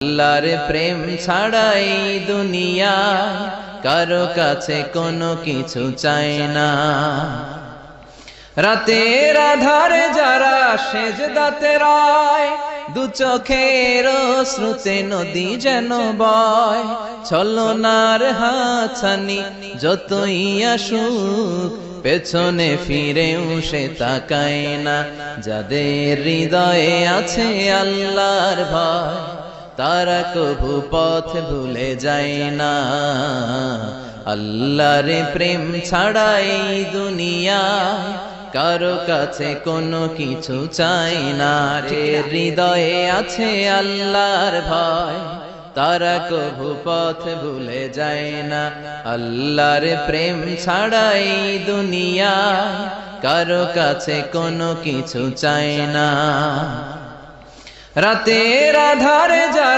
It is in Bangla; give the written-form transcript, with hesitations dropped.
আল্লাহর প্রেম ছাড়াই দুনিয়া কারো কাছে কোনো কিছু চায় না। রাতের আধারে যারা সেজদাতে রয়, দু চোখের শ্রুতে নদী যেন বয়। ছলনার হাতছানি যতই আসুক, পেছনে ফিরেও সে তাকায় না। যাদের হৃদয়ে আছে আল্লাহর ভয়, তারা কভু পথ ভুলে যায় না। আল্লাহর প্রেম ছাড়াই দুনিয়া কারো কাছে কোনো কিছু চাই না। হৃদয়ে আছে আল্লাহর ভয়, তারা কভু পথ ভুলে যায় না। আল্লাহর প্রেম ছাড়াই দুনিয়া কারো কাছে কোনো কিছু চাই না। রাতের আধারে যারা